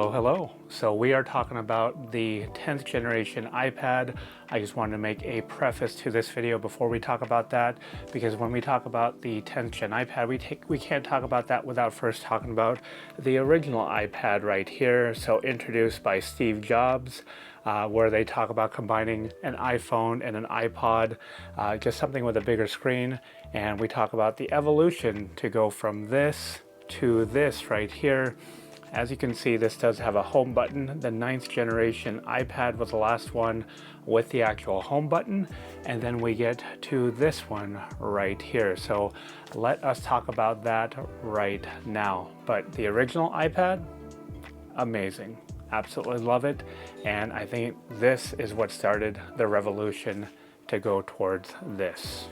Hello. So we are talking about the 10th generation iPad. I just wanted to make a preface to this video before we talk about that, because when we talk about the 10th gen iPad, we can't talk about that without first talking about the original iPad right here. So introduced by Steve Jobs, where they talk about combining an iPhone and an iPod, just something with a bigger screen. And we talk about the evolution to go from this to this right here. As you can see, this does have a home button. The 9th generation iPad was the last one with the actual home button. And then we get to this one right here. So let us talk about that right now. But the original iPad, amazing. Absolutely love it. And I think this is what started the revolution to go towards this.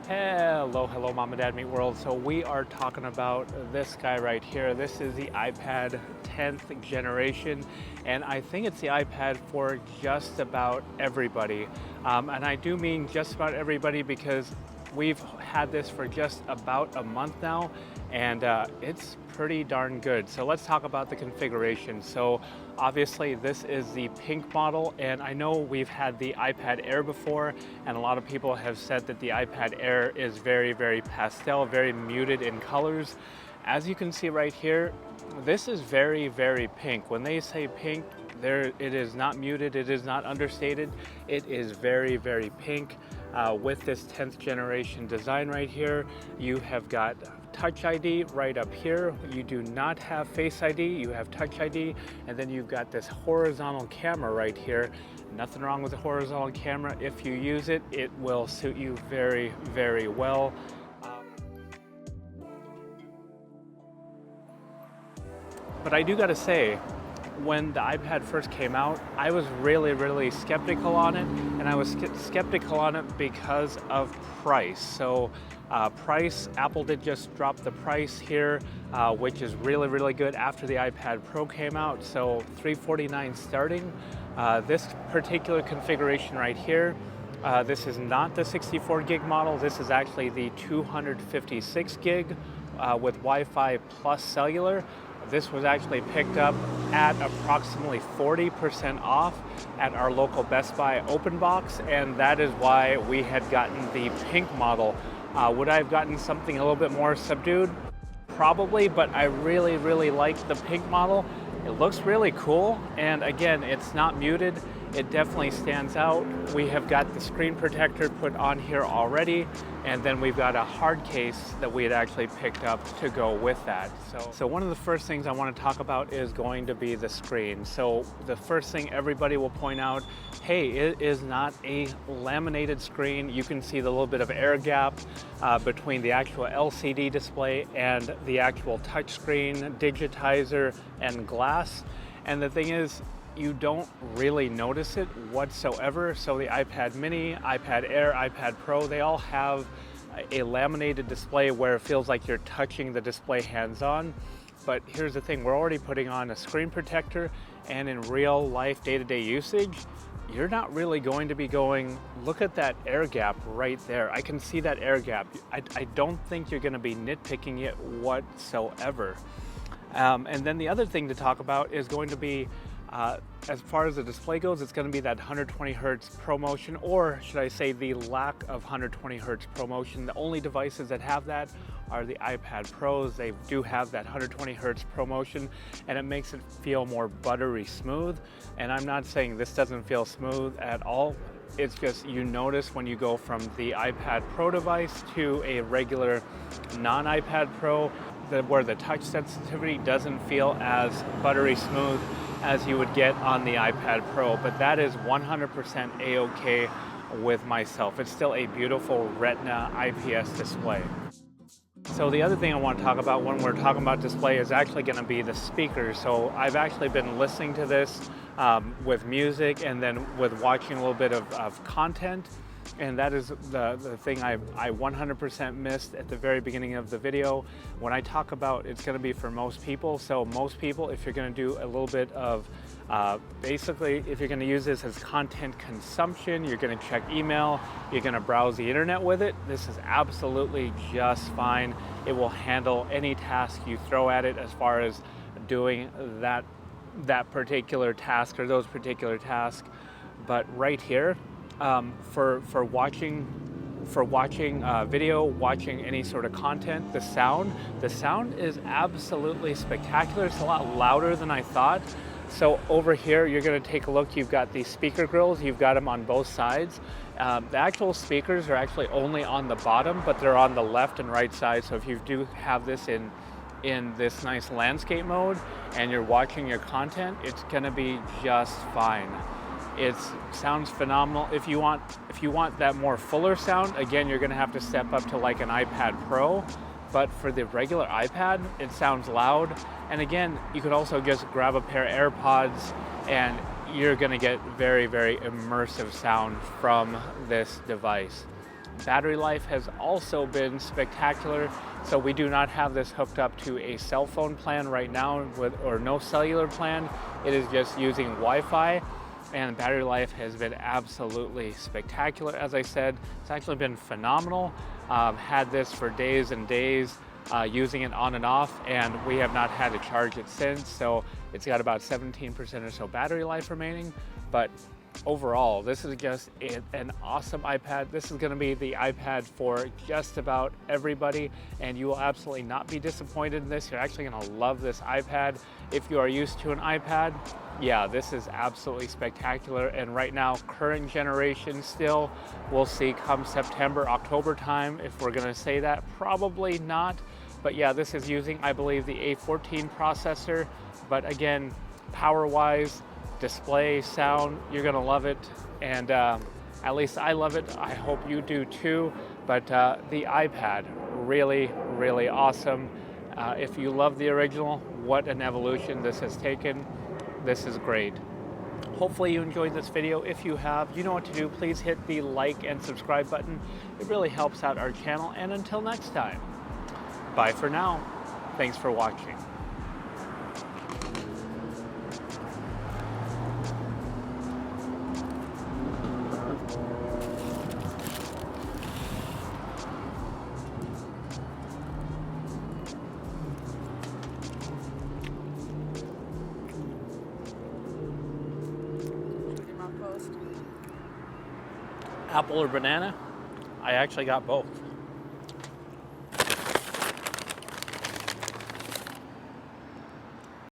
Hello Mom and Dad Meet World. So we are talking about this guy right here. This is the iPad 10th generation, and I think it's the iPad for just about everybody. And I do mean just about everybody because we've had this for just about a month now, and it's pretty darn good. So let's talk about the configuration. So obviously this is the pink model, and I know we've had the iPad Air before, and a lot of people have said that the iPad Air is very pastel, very muted in colors. As you can see right here, this is very pink. When they say pink, it is not muted, it is not understated. It is very pink. With this 10th generation design right here, you have got Touch ID right up here. You do not have Face ID, you have Touch ID, and then you've got this horizontal camera right here. Nothing wrong with the horizontal camera. If you use it, it will suit you very well. But I do gotta say, when the iPad first came out, I was really skeptical on it, and I was skeptical on it because of price. So price, Apple did just drop the price here, which is really good after the iPad Pro came out. So $349 starting. This particular configuration right here, this is not the 64 gig model. This is actually the 256 gig with Wi-Fi plus cellular. This was actually picked up at approximately 40% off at our local Best Buy open box, and that is why we had gotten the pink model. Would I have gotten something a little bit more subdued? Probably, but I really like the pink model. It looks really cool, and again, it's not muted. It definitely stands out. We have got the screen protector put on here already, and then we've got a hard case that we had actually picked up to go with that. So one of the first things I want to talk about is going to be the screen. So the first thing everybody will point out, hey, it is not a laminated screen. You can see the little bit of air gap between the actual LCD display and the actual touchscreen, digitizer, and glass. And the thing is, you don't really notice it whatsoever. So the iPad mini, iPad Air, iPad Pro, they all have a laminated display where it feels like you're touching the display hands-on. But here's the thing, we're already putting on a screen protector, and in real life day-to-day usage, you're not really going to be going, look at that air gap right there. I can see that air gap. I don't think you're gonna be nitpicking it whatsoever. And then the other thing to talk about is going to be, as far as the display goes, it's going to be that 120 Hertz ProMotion, or should I say the lack of 120 Hertz ProMotion. The only devices that have that are the iPad Pros. They do have that 120 Hertz ProMotion, and it makes it feel more buttery smooth. And I'm not saying this doesn't feel smooth at all. It's just you notice when you go from the iPad Pro device to a regular non-iPad Pro, where the touch sensitivity doesn't feel as buttery smooth as you would get on the iPad Pro, but that is 100% A-OK with myself. It's still a beautiful Retina IPS display. So the other thing I want to talk about when we're talking about display is actually going to be the speakers. So I've actually been listening to this with music and then with watching a little bit of content. And that is the thing I 100% missed at the very beginning of the video. When I talk about it's going to be for most people, so most people, if you're going to do a little bit of, basically, if you're going to use this as content consumption, you're going to check email, you're going to browse the internet with it, this is absolutely just fine. It will handle any task you throw at it as far as doing that that particular task or those particular tasks. But right here, for watching video, watching any sort of content, the sound is absolutely spectacular. It's a lot louder than I thought. So over here, you're going to take a look. You've got these speaker grills. You've got them on both sides. The actual speakers are actually only on the bottom, but they're on the left and right side. So if you do have this in this nice landscape mode and you're watching your content, it's going to be just fine. It sounds phenomenal. If you want that more fuller sound, again, you're going to have to step up to like an iPad Pro. But for the regular iPad, it sounds loud. And again, you could also just grab a pair of AirPods and you're going to get very, very immersive sound from this device. Battery life has also been spectacular. So we do not have this hooked up to a cell phone plan right now or no cellular plan. It is just using Wi-Fi. And battery life has been absolutely spectacular. As I said, it's actually been phenomenal. Had this for days and days, using it on and off, and we have not had to charge it since. So it's got about 17% or so battery life remaining. But overall, this is just an awesome iPad. This is going to be the iPad for just about everybody, and you will absolutely not be disappointed in this. You're actually going to love this iPad. If you are used to an iPad, yeah, this is absolutely spectacular. And right now, current generation still, we'll see come September, October time, if we're going to say that. Probably not. But yeah, this is using, I believe, the A14 processor. But again, power-wise, display, sound, you're gonna love it. And at least I love it. I hope you do too. But the iPad, really, really awesome. If you love the original, what an evolution this has taken. This is great. Hopefully you enjoyed this video. If you have, you know what to do. Please hit the like and subscribe button. It really helps out our channel. And until next time, bye for now. Thanks for watching. Apple or banana? I actually got both.